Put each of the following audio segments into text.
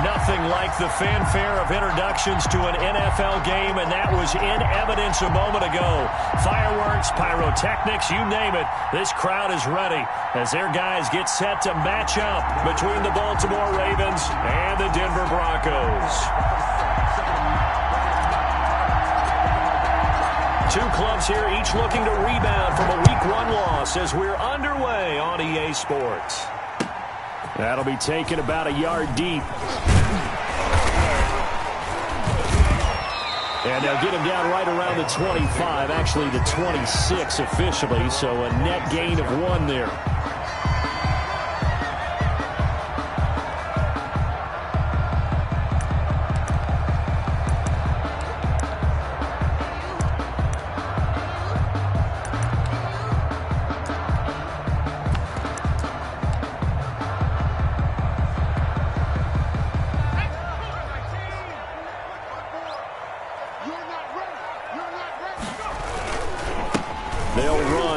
Nothing like the fanfare of introductions to an NFL game, and that was in evidence a moment ago. Fireworks, pyrotechnics, you name it. This crowd is ready as their guys get set to match up between the Baltimore Ravens and the Denver Broncos. Two clubs here, each looking to rebound from a Week 1 loss as we're underway on EA Sports. That'll be taken about a yard deep. And they'll get him down right around the 25, actually the 26 officially, so a net gain of 1 there.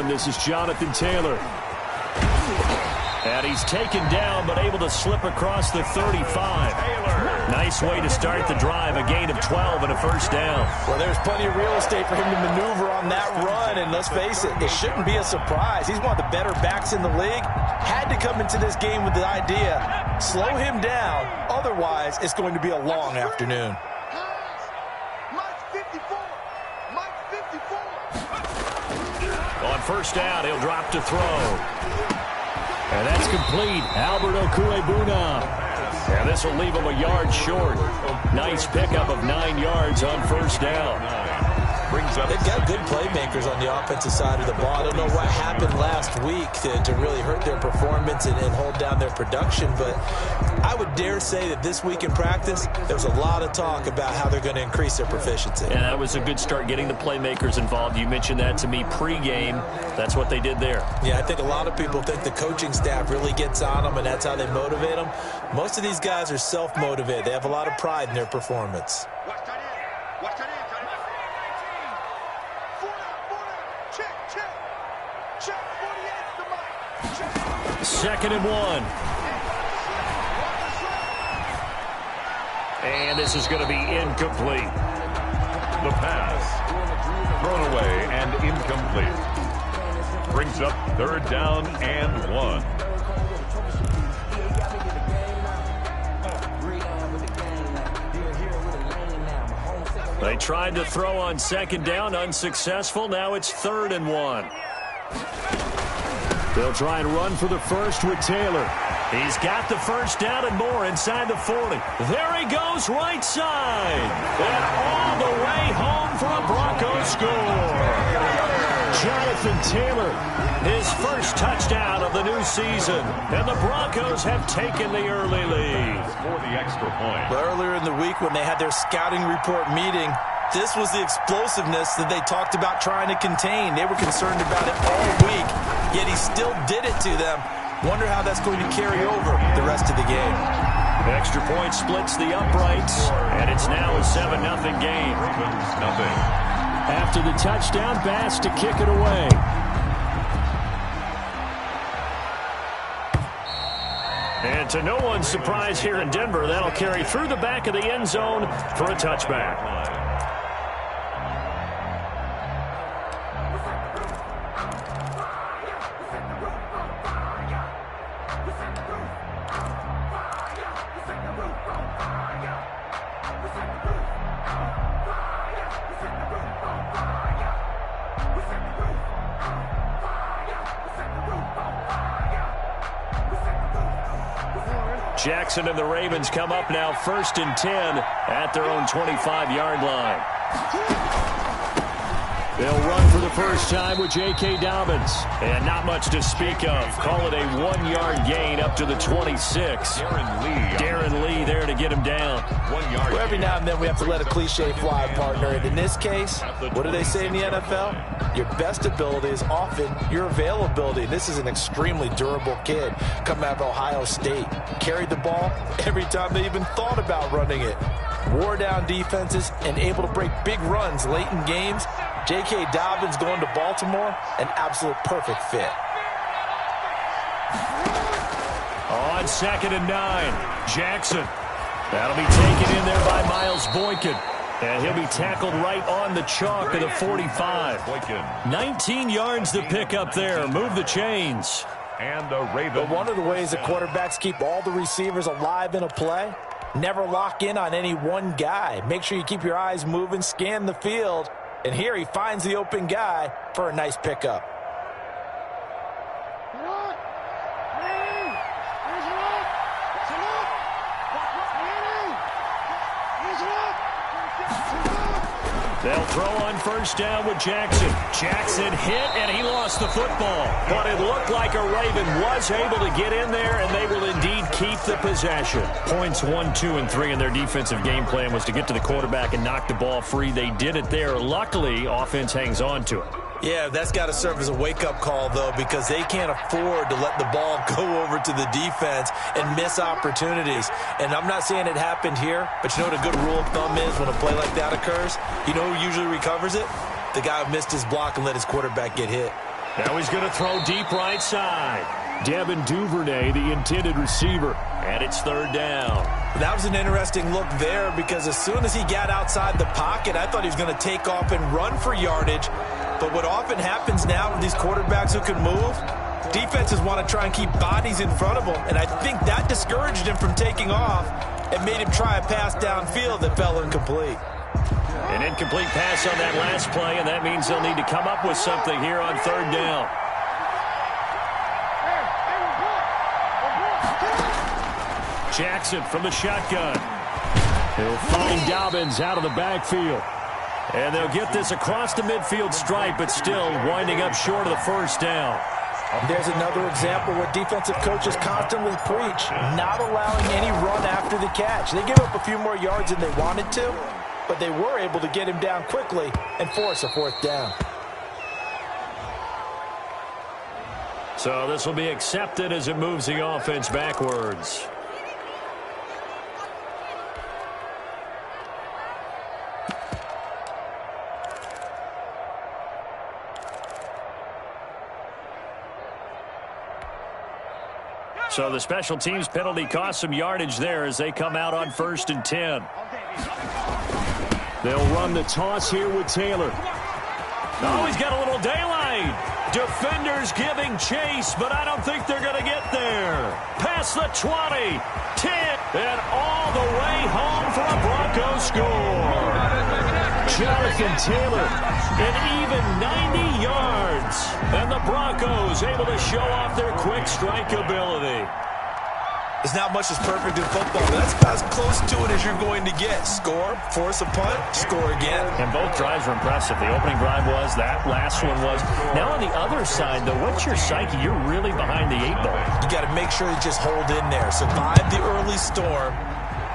This is Jonathan Taylor. And he's taken down, but able to slip across the 35. Nice way to start the drive, a gain of 12 and a first down. Well, there's plenty of real estate for him to maneuver on that run, and let's face it, it shouldn't be a surprise. He's one of the better backs in the league. Had to come into this game with the idea, slow him down, otherwise it's going to be a long afternoon. On first down, he'll drop to throw. And that's complete. Albert Okuebuna. And this will leave him a yard short. Nice pickup of 9 yards on first down. They've got good playmakers on the offensive side of the ball. I don't know what happened last week to really hurt their performance and hold down their production, but I would dare say that this week in practice, there was a lot of talk about how they're going to increase their proficiency. And that was a good start, getting the playmakers involved. You mentioned that to me pregame. That's what they did there. Yeah, I think a lot of people think the coaching staff really gets on them, and that's how they motivate them. Most of these guys are self-motivated. They have a lot of pride in their performance. Second and 1. And this is going to be incomplete. The pass. Thrown away and incomplete. Brings up third down and 1. They tried to throw on second down, unsuccessful. Now it's third and 1. They'll try and run for the first with Taylor. He's got the first down and more inside the 40. There he goes, right side. And all the way home for a Broncos score. Jonathan Taylor, his first touchdown of the new season. And the Broncos have taken the early lead. For the extra point. But earlier in the week when they had their scouting report meeting, this was the explosiveness that they talked about trying to contain. They were concerned about it all week, yet he still did it to them. Wonder how that's going to carry over the rest of the game. The extra point splits the uprights, and it's now a 7-0 game. Nothing. After the touchdown, Bass to kick it away. And to no one's surprise here in Denver, that'll carry through the back of the end zone for a touchback. Jackson and the Ravens come up now 1st and 10 at their own 25-yard line. They'll run for the first time with J.K. Dobbins. And not much to speak of. Call it a 1-yard gain up to the 26. Darren Lee there to get him down. 1 yard. Well, every now and then we have to let a cliche fly, partner. And in this case, what do they say in the NFL? Your best ability is often your availability. This is an extremely durable kid coming out of Ohio State. Carried the ball every time they even thought about running it. Wore down defenses and able to break big runs late in games. J.K. Dobbins going to Baltimore, an absolute perfect fit. On 2nd and 9, Jackson. That'll be taken in there by Miles Boykin. And he'll be tackled right on the chalk of the 45. 19 yards to pick up there. Move the chains. And a Raven. But one of the ways that quarterbacks keep all the receivers alive in a play, never lock in on any one guy. Make sure you keep your eyes moving, scan the field. And here he finds the open guy for a nice pickup. They'll throw on first down with Jackson. Jackson hit, and he lost the football. But it looked like a Raven was able to get in there, and they will indeed keep the possession. Points 1, 2, and 3 in their defensive game plan was to get to the quarterback and knock the ball free. They did it there. Luckily, offense hangs on to it. Yeah, that's got to serve as a wake-up call, though, because they can't afford to let the ball go over to the defense and miss opportunities. And I'm not saying it happened here, but you know what a good rule of thumb is when a play like that occurs? You know who usually recovers it? The guy who missed his block and let his quarterback get hit. Now he's going to throw deep right side. Devin Duvernay, the intended receiver, and it's third down. That was an interesting look there because as soon as he got outside the pocket, I thought he was going to take off and run for yardage. But what often happens now with these quarterbacks who can move, defenses want to try and keep bodies in front of them, and I think that discouraged him from taking off and made him try a pass downfield that fell incomplete. An incomplete pass on that last play, and that means they'll need to come up with something here on third down. Jackson from the shotgun. He'll find Dobbins out of the backfield. And they'll get this across the midfield stripe, but still winding up short of the first down. There's another example where defensive coaches constantly preach, not allowing any run after the catch. They gave up a few more yards than they wanted to, but they were able to get him down quickly and force a fourth down. So this will be accepted as it moves the offense backwards. So the special teams penalty cost some yardage there as they come out on 1st and 10. They'll run the toss here with Taylor. Oh, he's got a little daylight. Defenders giving chase, but I don't think they're going to get there. Past the 20, 10, and all the way home for a Broncos score. Jonathan Taylor, an even 90 yards. And the Broncos able to show off their quick strike ability. There's not much that's perfect in football, but that's about as close to it as you're going to get. Score, force a punt, score again. And both drives were impressive. The opening drive was, that last one was. Now on the other side, though, what's your psyche? You're really behind the 8-ball. You got to make sure you just hold in there. Survive the early storm,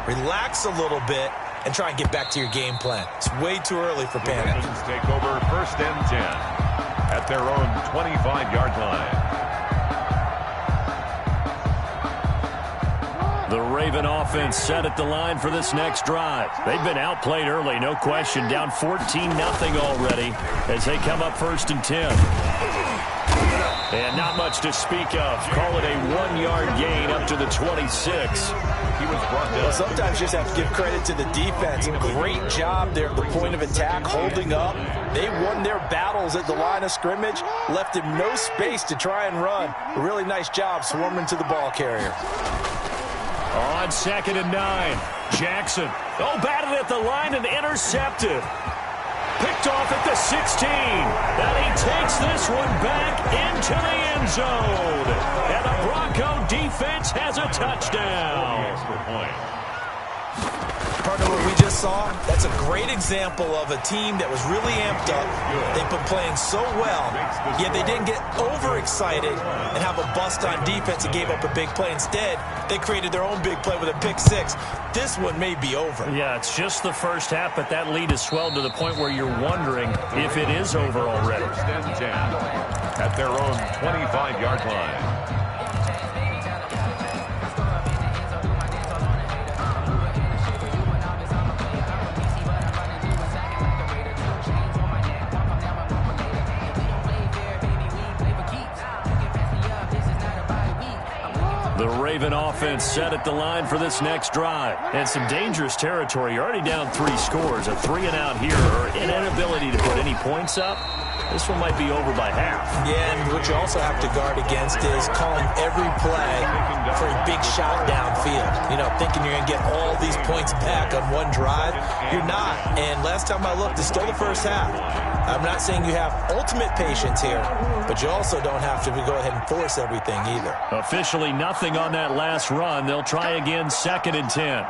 relax a little bit, and try and get back to your game plan. It's way too early for panic. Take over 1st and 10 at their own 25-yard line. The Raven offense set at the line for this next drive. They've been outplayed early, no question. Down 14-0 already as they come up 1st and 10. And not much to speak of. Call it a 1-yard gain up to the 26. Well, sometimes you just have to give credit to the defense. Great job there at the point of attack, holding up. They won their battles at the line of scrimmage, left him no space to try and run. A really nice job swarming to the ball carrier. On 2nd and 9, Jackson. Oh, batted at the line and intercepted. Picked off at the 16. And he takes this one back into the end zone. And the Bronco defense has a touchdown. Partner, what we just saw, that's a great example of a team that was really amped up. They've been playing so well, yet they didn't get overexcited and have a bust on defense and gave up a big play. Instead, they created their own big play with a pick six. This one may be over. Yeah, it's just the first half, but that lead has swelled to the point where you're wondering if it is over already. At their own 25-yard line. Raven offense set at the line for this next drive. And some dangerous territory. You're already down 3 scores. A 3 and out here, or an inability to put any points up. This one might be over by half. Yeah, and what you also have to guard against is calling every play for a big shot downfield. You know, thinking you're going to get all these points back on one drive. You're not. And last time I looked, it's still the first half. I'm not saying you have ultimate patience here, but you also don't have to go ahead and force everything either. Officially nothing on that last run. They'll try again 2nd and 10.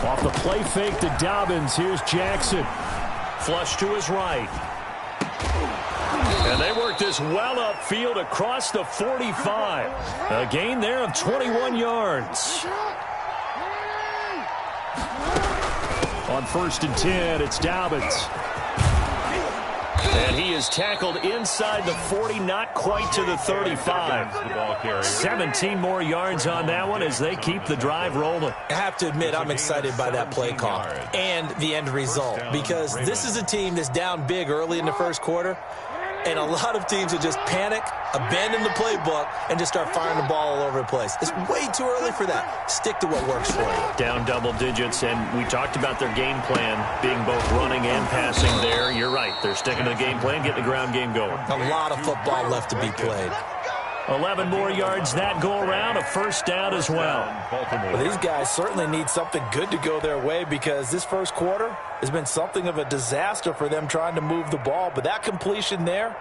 Off the play fake to Dobbins. Here's Jackson. Flush to his right. And they work this well upfield across the 45. A gain there of 21 yards. On 1st and 10, it's Dobbins. And he is tackled inside the 40, not quite to the 35. 17 more yards on that one as they keep the drive rolling. I have to admit, I'm excited by that play call and the end result, because this is a team that's down big early in the first quarter, and a lot of teams will just panic, abandon the playbook, and just start firing the ball all over the place. It's way too early for that. Stick to what works for you. Down double digits, and we talked about their game plan being both running and passing there. You're right. They're sticking to the game plan, getting the ground game going. A lot of football left to be played. 11 more yards that go around, a 1st down as well. Well, these guys certainly need something good to go their way, because this first quarter has been something of a disaster for them trying to move the ball. But that completion there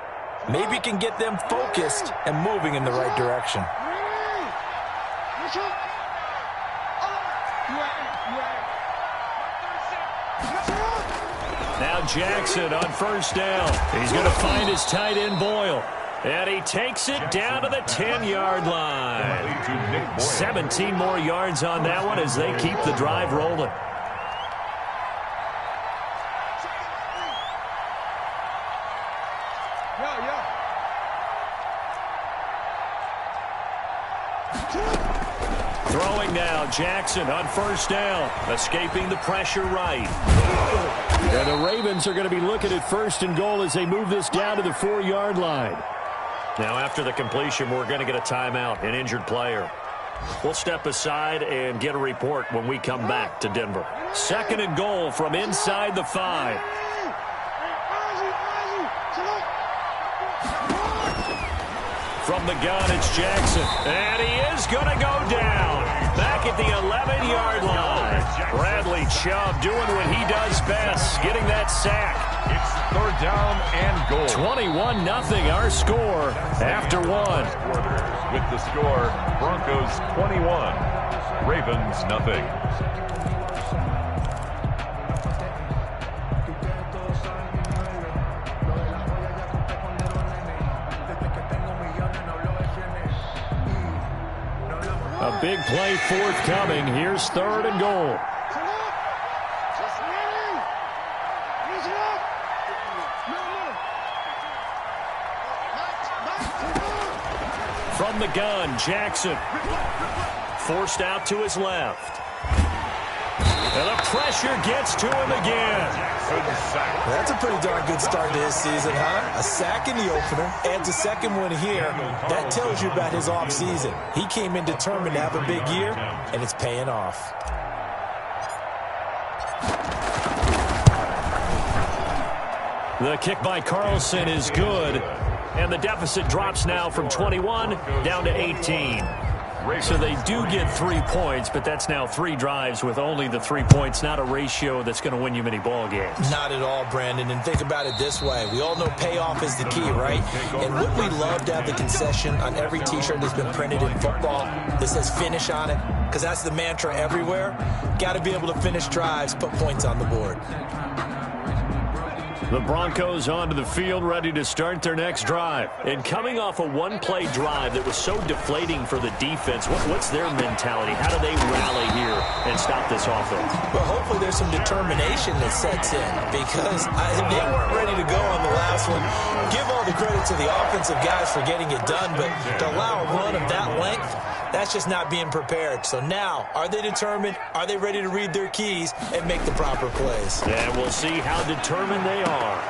maybe can get them focused and moving in the right direction. Now Jackson on 1st down. He's going to find his tight end Boyle. And he takes it down to the 10-yard line. 17 more yards on that one as they keep the drive rolling. Throwing now, Jackson on 1st down, escaping the pressure right. And the Ravens are going to be looking at 1st and goal as they move this down to the 4-yard line. Now, after the completion, we're going to get a timeout, an injured player. We'll step aside and get a report when we come back to Denver. 2nd and goal from inside the 5. From the gun, it's Jackson. And he is going to go down. Back at the 11-yard line. Bradley Chubb doing what he does best, getting that sack. It's 3rd down and goal. 21-0 our score after 1. With the score, Broncos 21, Ravens nothing. A big play forthcoming. Here's 3rd and goal. From the gun, Jackson. Forced out to his left. And the pressure gets to him again. That's a pretty darn good start to his season, huh? A sack in the opener, adds a 2nd one here. That tells you about his offseason. He came in determined to have a big year, and it's paying off. The kick by Carlson is good. And the deficit drops now from 21 down to 18. So they do get 3 points, but that's now 3 drives with only the 3 points, not a ratio that's going to win you many ball games. Not at all, Brandon. And think about it this way. We all know payoff is the key, right? And wouldn't we love to have the concession on every T-shirt that's been printed in football that says finish on it? Because that's the mantra everywhere. Got to be able to finish drives, put points on the board. The Broncos onto the field, ready to start their next drive. And coming off a one-play drive that was so deflating for the defense, what's their mentality? How do they rally here and stop this offense? Well, hopefully there's some determination that sets in, because they weren't ready to go on the last one. Give all the credit to the offensive guys for getting it done, but to allow a run of that length, That's just not being prepared. So now, are they determined? Are they ready to read their keys and make the proper plays? And we'll see how determined they are.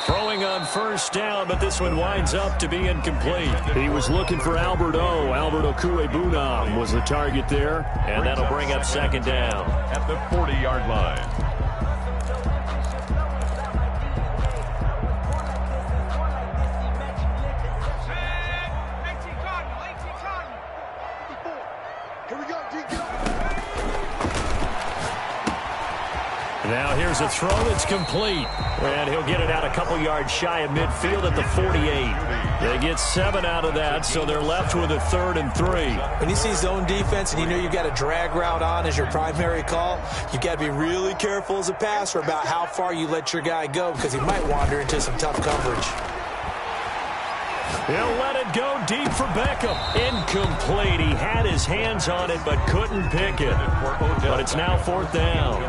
Throwing on first down, but this one winds up to be incomplete. He was looking for Albert Okuebunam was the target there, and that'll bring up second down. At the 40-yard line. Now here's a throw that's complete. And he'll get it out a couple yards shy of midfield at the 48. They get 7 out of that, so they're left with a 3rd and 3. When you see zone defense and you know you've got a drag route on as your primary call, you've got to be really careful as a passer about how far you let your guy go because he might wander into some tough coverage. He'll let it go deep for Beckham. Incomplete. He had his hands on it but couldn't pick it. But it's now 4th down.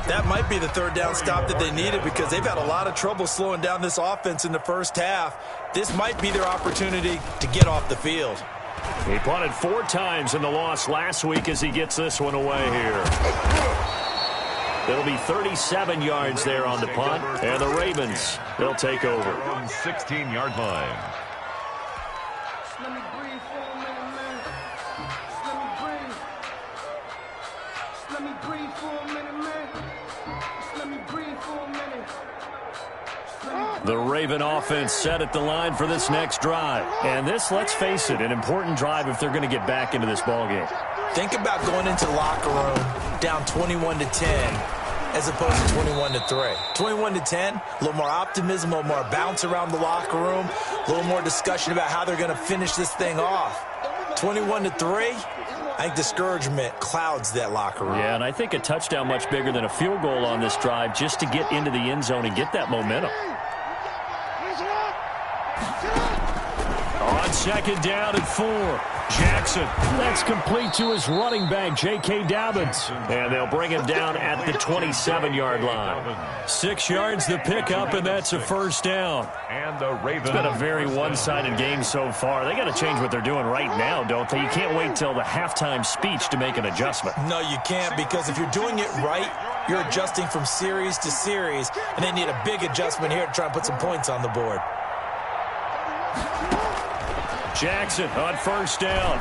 That might be the 3rd down stop that they needed because they've had a lot of trouble slowing down this offense in the first half. This might be their opportunity to get off the field. He punted 4 times in the loss last week as he gets this one away here. It'll be 37 yards there on the punt, and the Ravens, they'll take over. On 16-yard line. Let me breathe for a minute, man. Let me breathe. Let me breathe for a minute, man. Let me breathe for a minute. The Raven offense set at the line for this next drive. And this, let's face it, an important drive if they're going to get back into this ballgame. Think about going into the locker room down 21-10 as opposed to 21-3. 21-10, a little more optimism, a little more bounce around the locker room, a little more discussion about how they're going to finish this thing off. 21-3, I think discouragement clouds that locker room. Yeah, and I think a touchdown much bigger than a field goal on this drive just to get into the end zone and get that momentum. On second down at 4, Jackson. That's complete to his running back, J.K. Dobbins. And they'll bring him down at the 27-yard line. 6 yards the pickup, and that's a first down. And the Ravens. It's been a very one-sided game so far. They got to change what they're doing right now, don't they? You can't wait till the halftime speech to make an adjustment. No, you can't, because if you're doing it right, you're adjusting from series to series, and they need a big adjustment here to try and put some points on the board. Jackson on first down.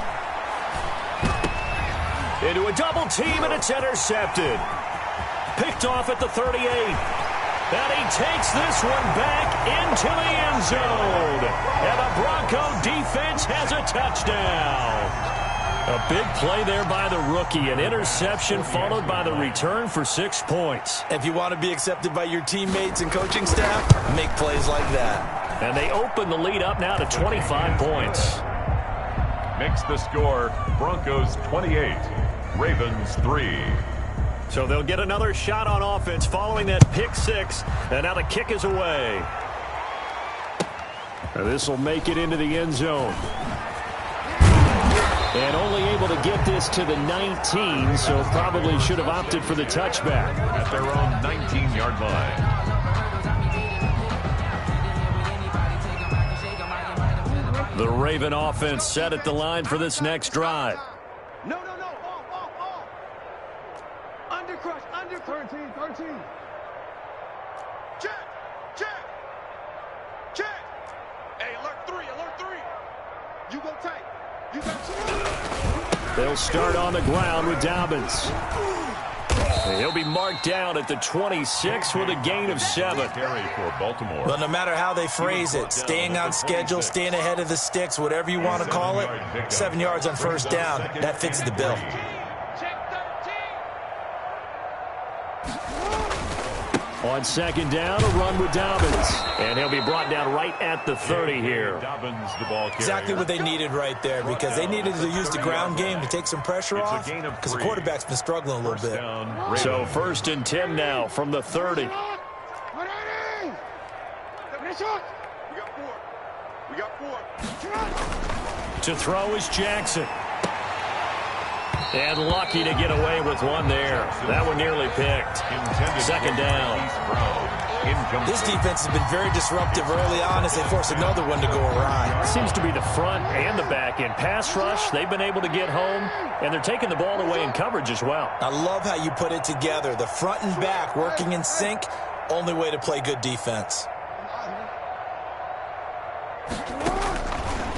Into a double team, and it's intercepted. Picked off at the 38. And he takes this one back into the end zone. And the Bronco defense has a touchdown. A big play there by the rookie. An interception followed by the return for 6 points. If you want to be accepted by your teammates and coaching staff, make plays like that. And they open the lead up now to 25 points. Makes the score Broncos 28, Ravens 3. So they'll get another shot on offense following that pick 6. And now the kick is away. This will make it into the end zone. And only able to get this to the 19, so probably should have opted for the touchback. At their own 19-yard line. The Raven offense set at the line for this next drive. No. Off. Undercrush. 13. Check. Hey, alert 3. You go tight. You got 2. They'll start on the ground with Dobbins. He'll be marked down at the 26 with a gain of 7. Carry for Baltimore. Well, no matter how they phrase it, staying on schedule, staying ahead of the sticks, whatever you want to call it, 7 yards on first down, that fits the bill. On second down, a run with Dobbins. And he'll be brought down right at the 30 here. Dobbins, the ball carrier. Exactly what they needed right there, because they needed to use the ground game to take some pressure off, because the quarterback's been struggling a little bit. So 1st and 10 now from the 30. We got 4. To throw is Jackson. And lucky to get away with one there. That one nearly picked. Second down. Incomplete. This defense has been very disruptive early on as they force another one to go awry. Seems to be the front and the back end. Pass rush, they've been able to get home, and they're taking the ball away in coverage as well. I love how you put it together. The front and back working in sync, only way to play good defense.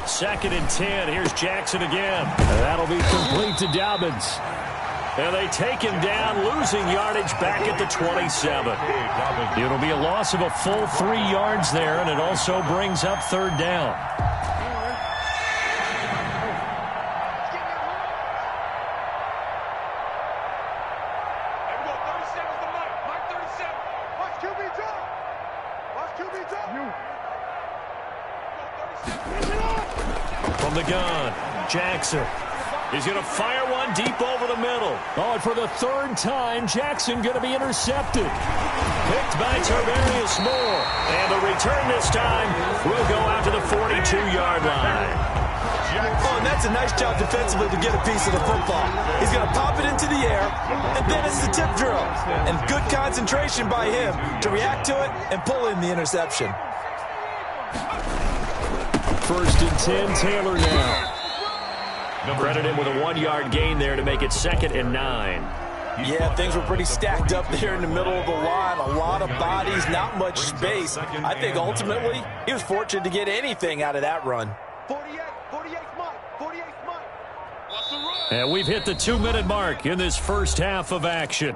2nd and 10. Here's Jackson again. That'll be complete to Dobbins. And they take him down, losing yardage back at the 27. It'll be a loss of a full 3 yards there, and it also brings up 3rd down. From the gun, Jackson. He's going to fire one deep over the middle. Oh, and for the 3rd time, Jackson going to be intercepted. Picked by Tarvarius Moore. And the return this time will go out to the 42-yard line. Oh, and that's a nice job defensively to get a piece of the football. He's going to pop it into the air, and then it's the tip drill. And good concentration by him to react to it and pull in the interception. 1st and 10, Taylor now. Credit him with a 1-yard gain there to make it 2nd and 9. Yeah, things were pretty stacked up there in the middle of the line. A lot of bodies, not much space. I think ultimately he was fortunate to get anything out of that run. 48 Mike. And we've hit the 2-minute mark in this first half of action.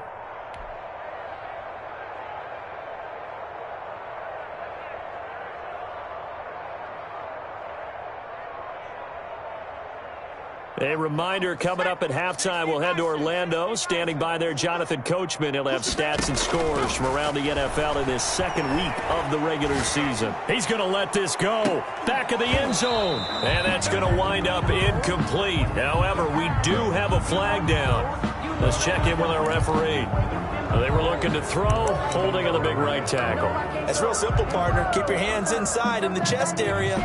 A reminder, coming up at halftime, we'll head to Orlando. Standing by there, Jonathan Coachman. He'll have stats and scores from around the NFL in this 2nd week of the regular season. He's going to let this go. Back of the end zone. And that's going to wind up incomplete. However, we do have a flag down. Let's check in with our referee. They were looking to throw, holding on the big right tackle. It's real simple, partner. Keep your hands inside in the chest area.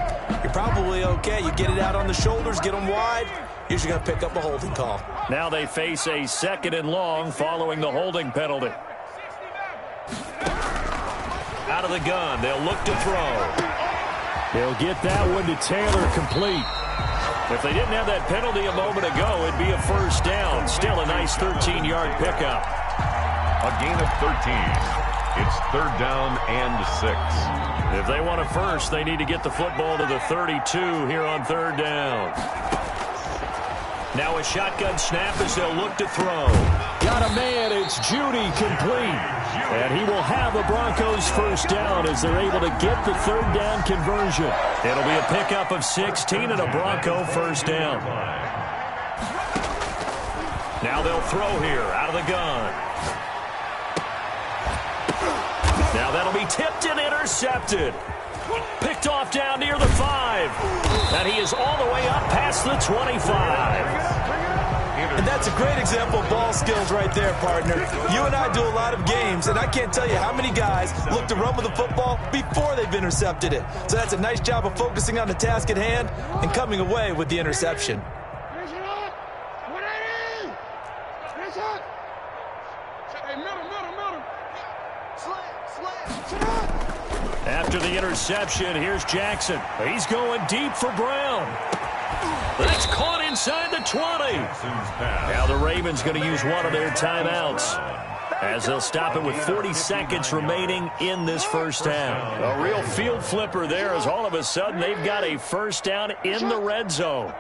You're probably okay. You get it out on the shoulders, get them wide. Usually going to pick up a holding call. Now they face a 2nd and long following the holding penalty. Out of the gun, they'll look to throw. They'll get that one to Taylor complete. If they didn't have that penalty a moment ago, it'd be a 1st down. Still a nice 13-yard pickup. A gain of 13. It's 3rd down and 6. If they want a first, they need to get the football to the 32 here on 3rd down. Now a shotgun snap as they'll look to throw. Got a man, it's Judy complete. And he will have a Broncos 1st down as they're able to get the 3rd down conversion. It'll be a pickup of 16 and a Bronco 1st down. Now they'll throw here out of the gun. Now that'll be tipped and intercepted. Picked off down near the 5. And he is all the way up past the 25. And that's a great example of ball skills right there, partner. You and I do a lot of games, and I can't tell you how many guys look to run with the football before they've intercepted it. So that's a nice job of focusing on the task at hand and coming away with the interception. After the interception, here's Jackson. He's going deep for Brown. That's caught inside the 20. Now the Ravens going to use one of their timeouts as they'll stop it with 40 seconds remaining in this first half. A real field flipper there as all of a sudden they've got a 1st down in the red zone.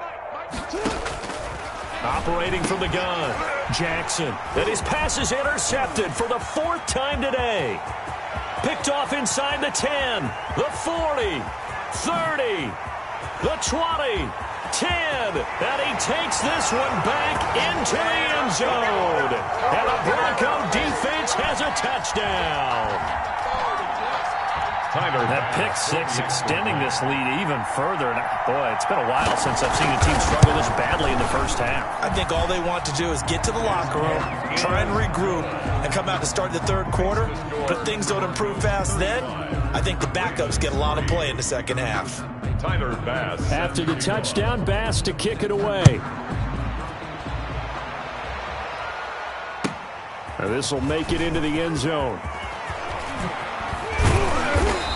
Operating from the gun, Jackson. And his pass is intercepted for the 4th time today. Picked off inside the 10, the 40, 30, the 20, 10. And he takes this one back into the end zone. And the Bronco defense has a touchdown. That pick 6 extending this lead even further. And boy, it's been a while since I've seen a team struggle this badly in the first half. I think all they want to do is get to the locker room, try and regroup, and come out to start the 3rd quarter. But if things don't improve fast then, I think the backups get a lot of play in the 2nd half. Tyler Bass. After the touchdown, Bass to kick it away. This will make it into the end zone.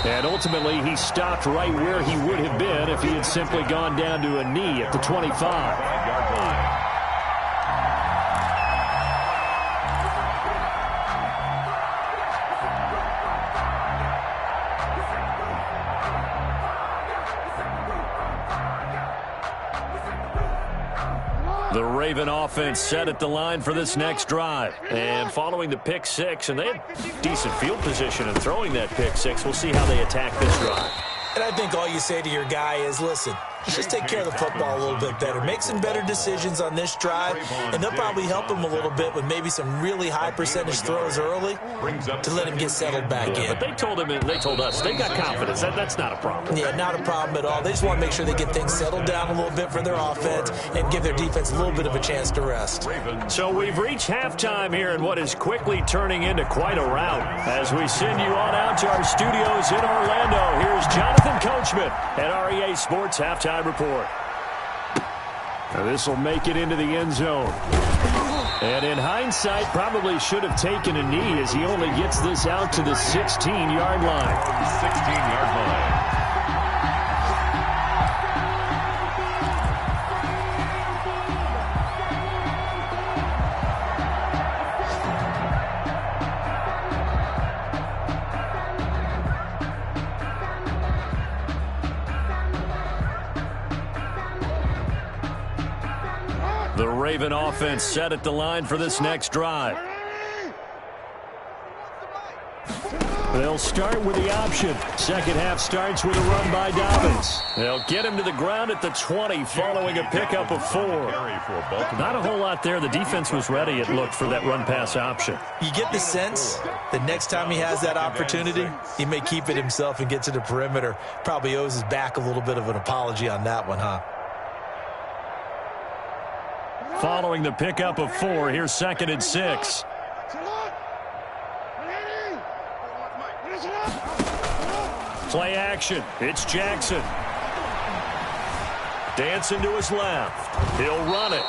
And ultimately, he stopped right where he would have been if he had simply gone down to a knee at the 25. 5-yard line. The Raven offense set at the line for this next drive. And following the pick six, and they had decent field position in throwing that pick six. We'll see how they attack this drive. And I think all you say to your guy is, listen, just take care of the football a little bit better. Make some better decisions on this drive, and they'll probably help him a little bit with maybe some really high percentage throws early to let him get settled back in. But they told him, and they told us, they got confidence. That's not a problem. Yeah, not a problem at all. They just want to make sure they get things settled down a little bit for their offense and give their defense a little bit of a chance to rest. So we've reached halftime here in what is quickly turning into quite a rout. As we send you on out to our studios in Orlando, here's Jonathan Coachman at REA Sports Halftime Report. Now this will make it into the end zone. And in hindsight, probably should have taken a knee as he only gets this out to the 16-yard line. 16-yard line. The Raven offense set at the line for this next drive. They'll start with the option. Second half starts with a run by Dobbins. They'll get him to the ground at the 20 following a pickup of 4. Not a whole lot there. The defense was ready, it looked, for that run-pass option. You get the sense that next time he has that opportunity, he may keep it himself and get to the perimeter. Probably owes his back a little bit of an apology on that one, huh? Following the pickup of 4, here's 2nd and 6. Play action. It's Jackson. Dancing to his left. He'll run it.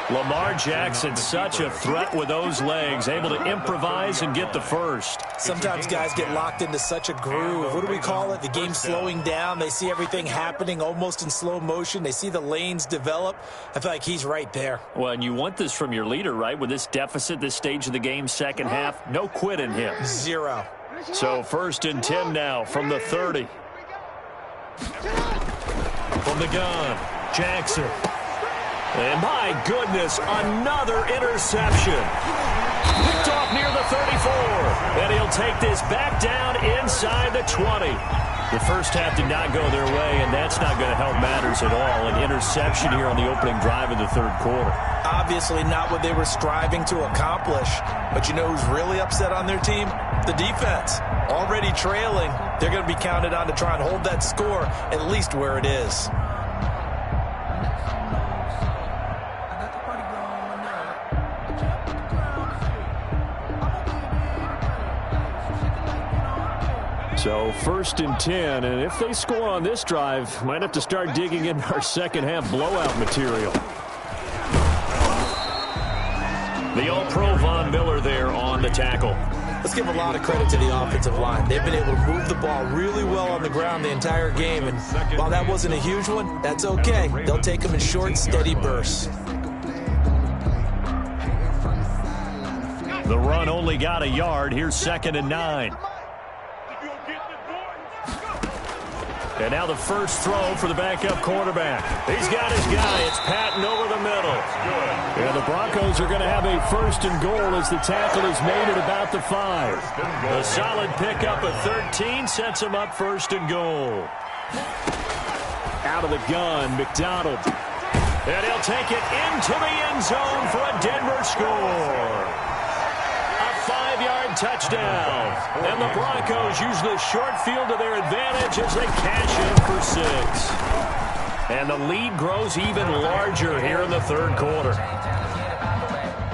Lamar Jackson, such a threat with those legs, able to improvise and get the first. Sometimes guys get locked into such a groove. What do we call it? The game slowing down. They see everything happening almost in slow motion. They see the lanes develop. I feel like he's right there. Well, and you want this from your leader, right? With this deficit, this stage of the game, second half, no quit in him. 0. So 1st and 10 now from the 30. From the gun, Jackson. And my goodness, another interception. Picked off near the 34. And he'll take this back down inside the 20. The first half did not go their way, and that's not going to help matters at all. An interception here on the opening drive of the third quarter. Obviously not what they were striving to accomplish. But you know who's really upset on their team? The defense. Already trailing. They're going to be counted on to try and hold that score at least where it is. So 1st and 10, and if they score on this drive, might have to start digging in our second half blowout material. The All-Pro Von Miller there on the tackle. Let's give a lot of credit to the offensive line. They've been able to move the ball really well on the ground the entire game, and while that wasn't a huge one, that's okay. They'll take them in short, steady bursts. The run only got a yard. Here's 2nd and 9. And now the first throw for the backup quarterback. He's got his guy. It's Patton over the middle. And the Broncos are going to have a 1st and goal as the tackle is made at about the 5. A solid pickup of 13 sets him up 1st and goal. Out of the gun, McDonald. And he'll take it into the end zone for a Denver score. 5-yard touchdown. And the Broncos use the short field to their advantage as they cash in for 6. And the lead grows even larger here in the third quarter.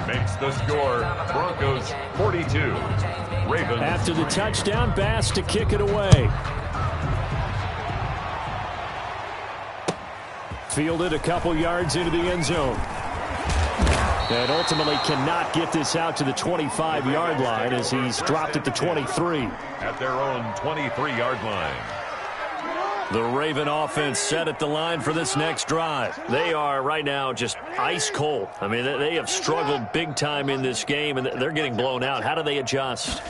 Makes the score Broncos 42. Ravens. After the touchdown, Bass to kick it away. Fielded a couple yards into the end zone. And ultimately cannot get this out to the 25-yard line as he's dropped at the 23. At their own 23-yard line. The Raven offense set at the line for this next drive. They are right now just ice cold. I mean, they have struggled big time in this game, and they're getting blown out. How do they adjust?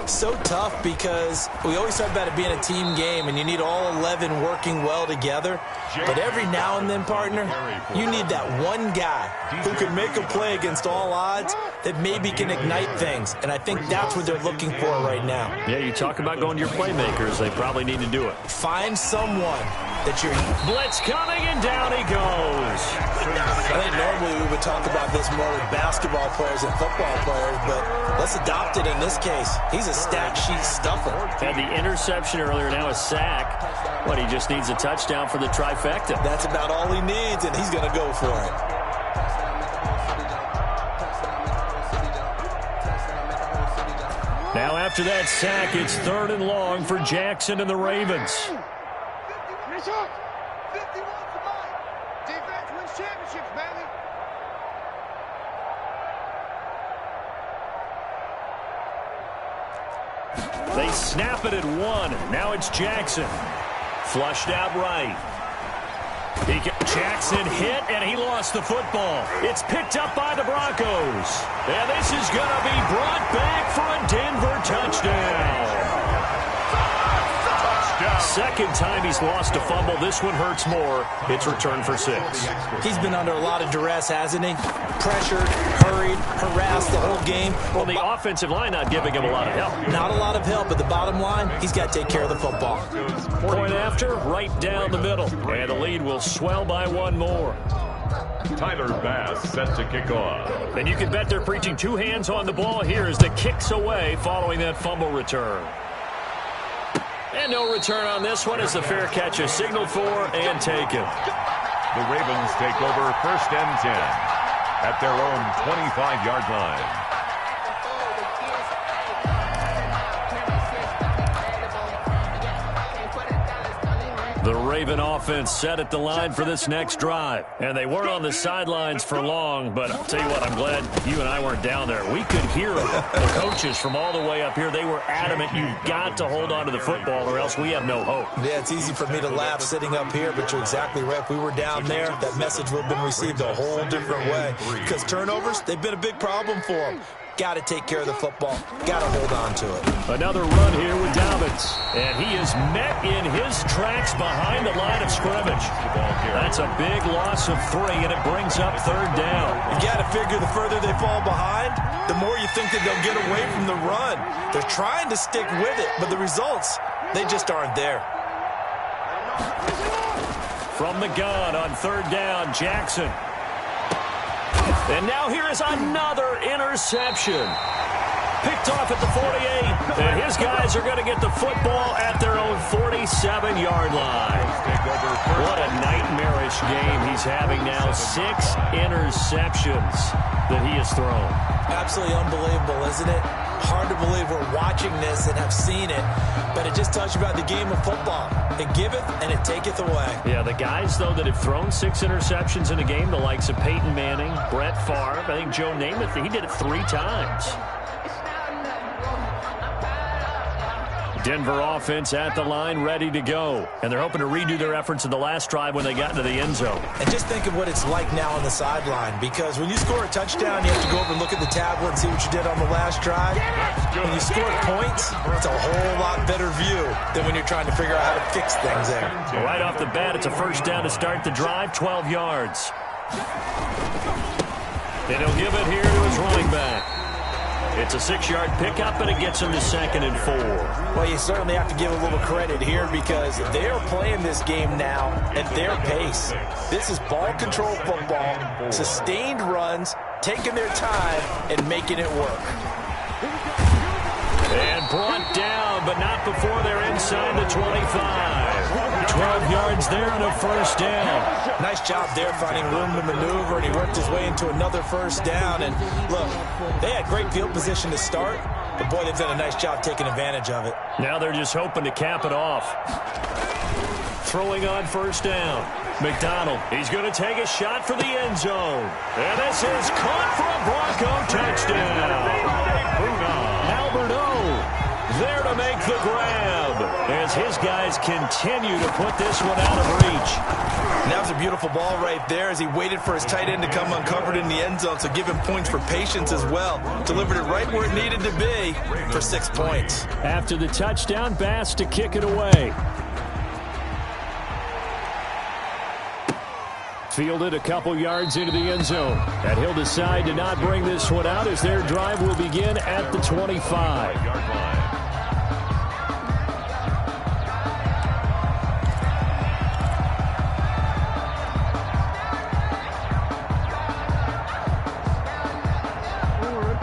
So tough because we always talk about it being a team game, and you need all 11 working well together. But every now and then, partner, you need that one guy who can make a play against all odds that maybe can ignite things. And I think that's what they're looking for right now. Yeah, you talk about going to your playmakers. They probably need to do it. Find someone that you're... Blitz coming, and down he goes. I think normally we would talk about this more with basketball players and football players, but let's adopt it in this case. He's a stat sheet stuffer. Had the interception earlier, now a sack. But he just needs a touchdown for the trifecta. That's about all he needs, and he's going to go for it. Now after that sack, it's 3rd and long for Jackson and the Ravens. 51 for Mike. Defense wins championships, baby. They snap it at 1. Now it's Jackson. Flushed out right. Jackson hit, and he lost the football. It's picked up by the Broncos. And this is going to be brought back for a Denver touchdown. Second time he's lost a fumble. This one hurts more. It's returned for 6. He's been under a lot of duress, hasn't he? Pressured, hurried, harassed the whole game. Well, the offensive line not giving him a lot of help. Not a lot of help, but the bottom line, he's got to take care of the football. Point after, right down the middle. And the lead will swell by 1 more. Tyler Bass set to kick off. And you can bet they're preaching 2 hands on the ball here as the kick's away following that fumble return. And no return on this one as the fair catch is signaled for and taken. The Ravens take over 1st and 10 at their own 25-yard line. The Raven offense set at the line for this next drive. And they weren't on the sidelines for long, but I'll tell you what, I'm glad you and I weren't down there. We could hear the coaches from all the way up here. They were adamant, you've got to hold on to the football or else we have no hope. Yeah, it's easy for me to laugh sitting up here, but you're exactly right. If we were down there, that message would have been received a whole different way. Because turnovers, they've been a big problem for them. Got to take care of the football. Got to hold on to it. Another run here with Dobbins. And he is met in his tracks behind the line of scrimmage. That's a big loss of 3, and it brings up 3rd down. You got to figure the further they fall behind, the more you think that they'll get away from the run. They're trying to stick with it, but the results, they just aren't there. From the gun on 3rd down, Jackson. And now here is another interception. Picked off at the 48. And his guys are going to get the football at their own 47-yard line. What a nightmarish game he's having now. 6 interceptions that he has thrown. Absolutely unbelievable, isn't it? Hard to believe we're watching this and have seen it, but it just tells you about the game of football. It giveth and it taketh away. Yeah, the guys, though, that have thrown 6 interceptions in a game, the likes of Peyton Manning, Brett Favre, I think Joe Namath, he did it 3 times. Denver offense at the line, ready to go. And they're hoping to redo their efforts in the last drive when they got into the end zone. And just think of what it's like now on the sideline, because when you score a touchdown, you have to go over and look at the tablet and see what you did on the last drive. When you score points, it's a whole lot better view than when you're trying to figure out how to fix things there. Right off the bat, it's a 1st down to start the drive, 12 yards. And he'll give it here to his running back. It's a 6-yard pickup, and it gets him to 2nd and 4. Well, you certainly have to give a little credit here because they are playing this game now at their pace. This is ball control football, sustained runs, taking their time, and making it work. And brought down, but not before they're inside the 25. 12 yards there and a 1st down. Nice job there finding room to maneuver, and he worked his way into another 1st down. And look, they had great field position to start, but boy, they've done a nice job taking advantage of it. Now they're just hoping to cap it off. throwing on first down. McDonald, he's going to take a shot for the end zone. And this is caught for a Bronco touchdown. Albert O there to make the grab as his guys continue to put this one out of reach. And that was a beautiful ball right there as he waited for his tight end to come uncovered in the end zone, so give him points for patience as well. Delivered it right where it needed to be for 6 points. After the touchdown, Bass to kick it away. Fielded a couple yards into the end zone. And he'll decide to not bring this one out as their drive will begin at the 25.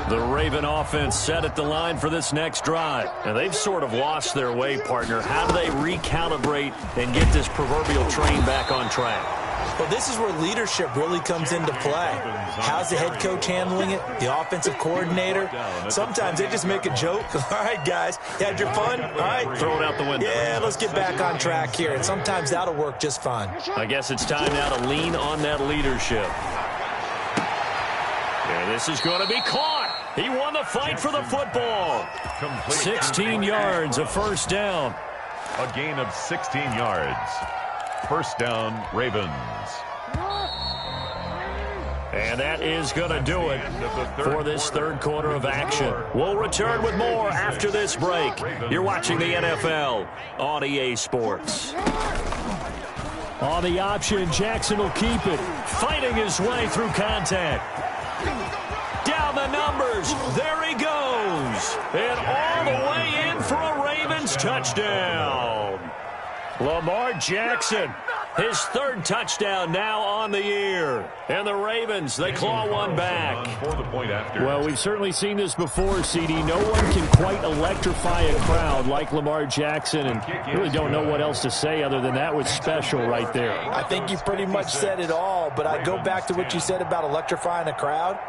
The Raven offense set at the line for this next drive. And they've sort of lost their way, partner. How do they recalibrate and get this proverbial train back on track? Well, this is where leadership really comes into play. How's the head coach handling it? The offensive coordinator? Sometimes they just make a joke. All right, guys, you had your fun? All right. Throw it out the window. Yeah, let's get back on track here. And sometimes that'll work just fine. I guess it's time now to lean on that leadership. And this is going to be caught. He won the fight for the football. 16 yards, a first down. A gain of 16 yards. First down, Ravens. And that is going to do it for this third quarter of action. We'll return with more after this break. You're watching the NFL on EA Sports. On the option, Jackson will keep it. Fighting his way through contact. Down the numbers. There he goes. And all the way in for a Ravens touchdown. Lamar Jackson, his third touchdown now on the year. And the Ravens, they claw one back. Well, we've certainly seen this before, CD. No one can quite electrify a crowd like Lamar Jackson, and really don't know what else to say other than that was special right there. I think you pretty much said it all, but I go back to what you said about electrifying a crowd.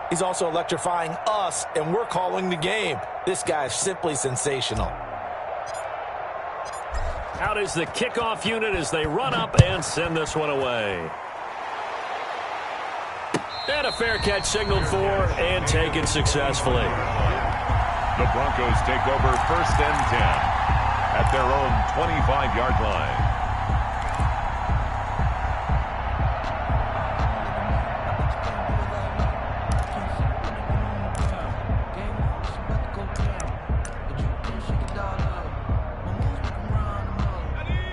He's also electrifying us, and we're calling the game. This guy's simply sensational. Out is the kickoff unit as they run up and send this one away. And a fair catch signaled for and taken successfully. The Broncos take over first and 10 at their own 25-yard line.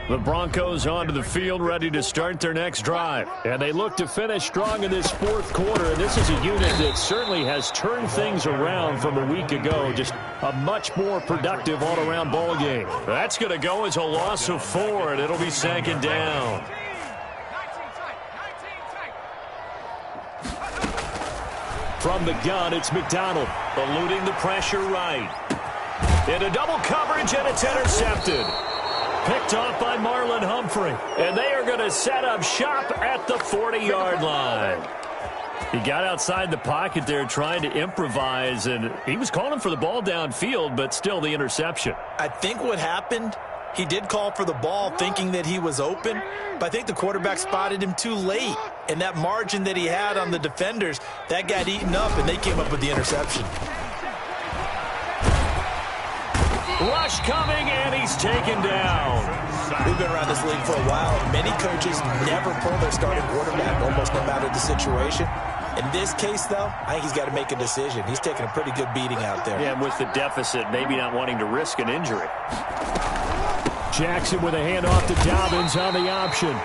The Broncos onto the field, ready to start their next drive. And they look to finish strong in this fourth quarter. And this is a unit that certainly has turned things around from a week ago. Just a much more productive all-around ball game. That's going to go as a loss of 4, and it'll be second down. From the gun, it's McDonald, eluding the pressure right. Into double coverage, and it's intercepted. Picked off by Marlon Humphrey. And they are going to set up shop at the 40-yard line. He got outside the pocket there trying to improvise, and he was calling for the ball downfield, but still the interception. I think what happened, he did call for the ball thinking that he was open, but I think the quarterback spotted him too late. And that margin that he had on the defenders, that got eaten up, and they came up with the interception. Rush coming, and he's taken down. We've been around this league for a while. Many coaches never pull their starting quarterback, almost no matter the situation. In this case, though, I think he's got to make a decision. He's taking a pretty good beating out there. Yeah, and with the deficit, maybe not wanting to risk an injury. Jackson with a handoff to Dobbins on the option.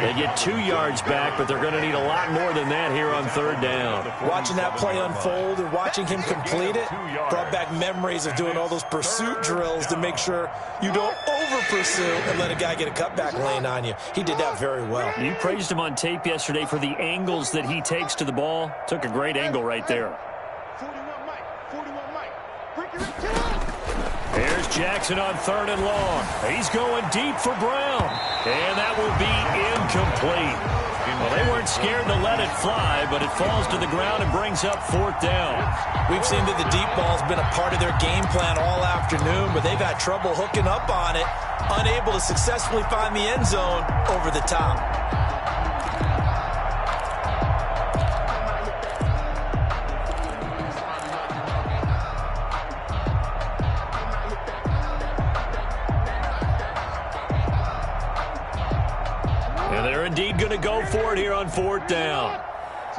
They get 2 yards back, but they're going to need a lot more than that here on third down. Watching that play unfold and watching him complete it brought back memories of doing all those pursuit drills to make sure you don't over-pursue and let a guy get a cutback lane on you. He did that very well. You praised him on tape yesterday for the angles that he takes to the ball. Took a great angle right there. 41 Mike. There's Jackson on third and long. He's going deep for Brown. And that will be incomplete. Well, they weren't scared to let it fly, but it falls to the ground and brings up fourth down. We've seen that the deep ball's been a part of their game plan all afternoon, but they've had trouble hooking up on it. unable to successfully find the end zone over the top. And they're indeed going to go for it here on 4th down.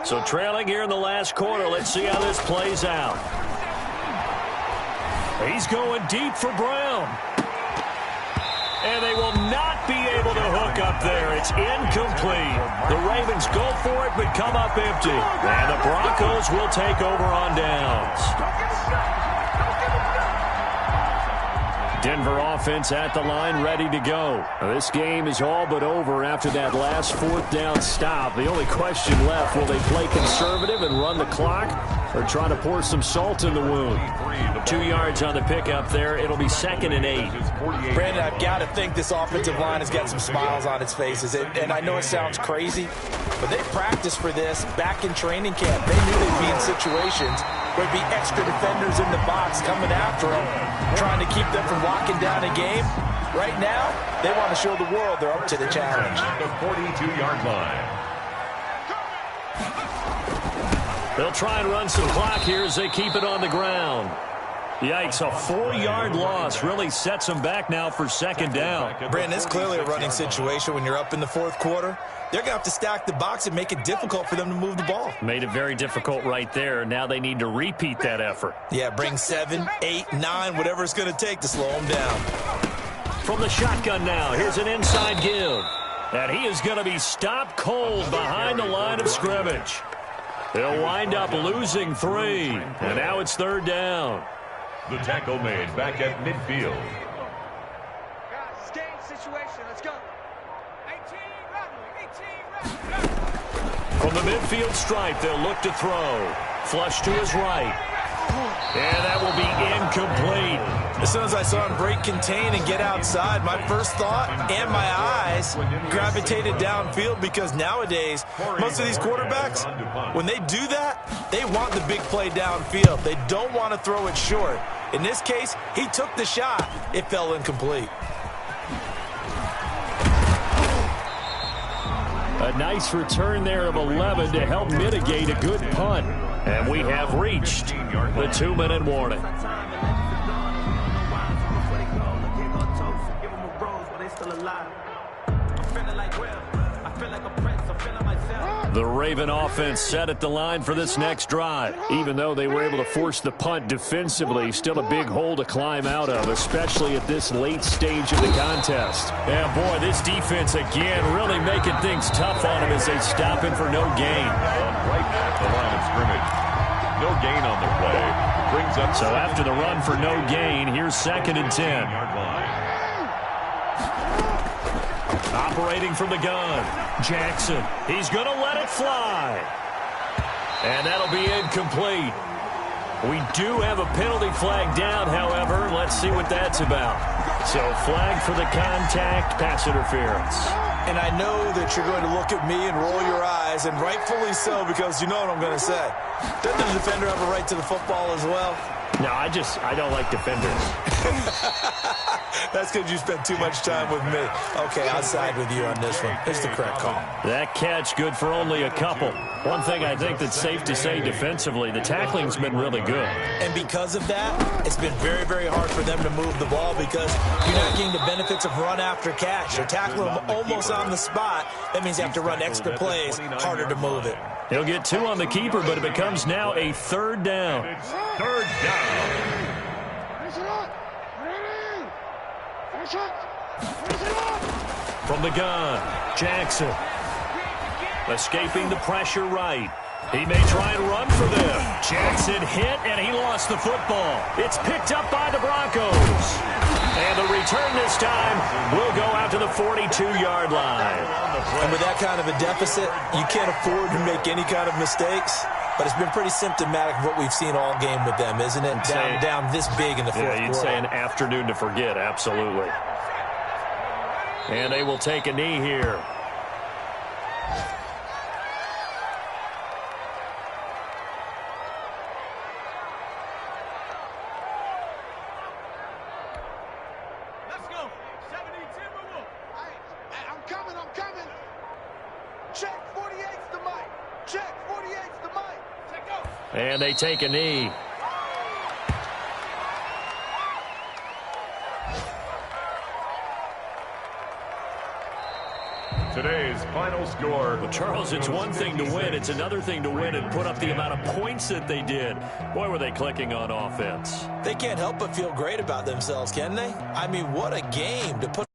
So trailing here in the last quarter. Let's see how this plays out. He's going deep for Brown. And they will not be able to hook up there. It's incomplete. The Ravens go for it but come up empty. And the Broncos will take over on downs. Denver offense at the line, ready to go. This game is all but over after that last 4th down stop. The only question left, will they play conservative and run the clock or try to pour some salt in the wound? 2 yards on the pickup there. It'll be 2nd and 8. Brandon, I've got to think this offensive line has got some smiles on its faces. And I know it sounds crazy, but they practiced for this back in training camp. They knew they'd be in situations where there'd be extra defenders in the box coming after them, trying to keep them from locking down a game. Right now, they want to show the world they're up to the challenge. The 42-yard line. They'll try and run some clock here as they keep it on the ground. Yikes, a 4-yard loss really sets them back now for 2nd down. Brandon, it's clearly a running situation when you're up in the 4th quarter. They're going to have to stack the box and make it difficult for them to move the ball. Made it very difficult right there. Now they need to repeat that effort. Yeah, bring 7, 8, 9, whatever it's going to take to slow them down. From the shotgun now, here's an inside give. And he is going to be stopped cold behind the line of scrimmage. They'll wind up losing 3. And now it's 3rd down. The tackle made back at midfield. Guys, game situation. Let's go. 18 From the midfield stripe, they'll look to throw. Flush to his right. And that will be incomplete. As soon as I saw him break contain and get outside, my first thought and my eyes gravitated downfield, because nowadays, most of these quarterbacks, when they do that, they want the big play downfield. They don't want to throw it short. In this case, he took the shot. It fell incomplete. A nice return there of 11 to help mitigate a good punt. And we have reached the 2-minute warning. The Raven offense set at the line for this next drive. Even though they were able to force the punt defensively, still a big hole to climb out of, especially at this late stage of the contest. And boy, this defense again really making things tough on them as they stop him for no gain. Right at the line of scrimmage. No gain on the play. Brings up. So after the run for no gain, here's 2nd and 10. Operating from the gun, Jackson. He's going to let it fly. And that'll be incomplete. We do have a penalty flag down, however. Let's see what that's about. So flag for the contact, pass interference. And I know that you're going to look at me and roll your eyes, and rightfully so, because you know what I'm going to say. Doesn't the defender have a right to the football as well? No, I don't like defenders. That's because you spent too much time with me. Okay, I'll side with you on this one. It's the correct call. That catch good for only a couple. One thing I think that's safe to say defensively, the tackling's been really good. And because of that, it's been very, very hard for them to move the ball, because you're not getting the benefits of run after catch. You're tackling them almost on the spot. That means you have to run extra plays, harder to move it. He'll get 2 on the keeper, but it becomes now a 3rd down. It's 3rd down. From the gun, Jackson. Escaping the pressure right. He may try and run for them. Jackson hit, and he lost the football. It's picked up by the Broncos. And the return this time will go out to the 42-yard line. And with that kind of a deficit, you can't afford to make any kind of mistakes. But it's been pretty symptomatic of what we've seen all game with them, isn't it? Down this big in the 4th quarter. Yeah, you'd say an afternoon to forget, absolutely. And they will take a knee here. Let's go. 72. Check 48's the mic. Check 48's the mic. Check out. And they take a knee. Today's final score. Well, Charles, it's one thing to win. It's another thing to win and put up the amount of points that they did. Boy, were they clicking on offense. They can't help but feel great about themselves, can they? I mean, what a game to put.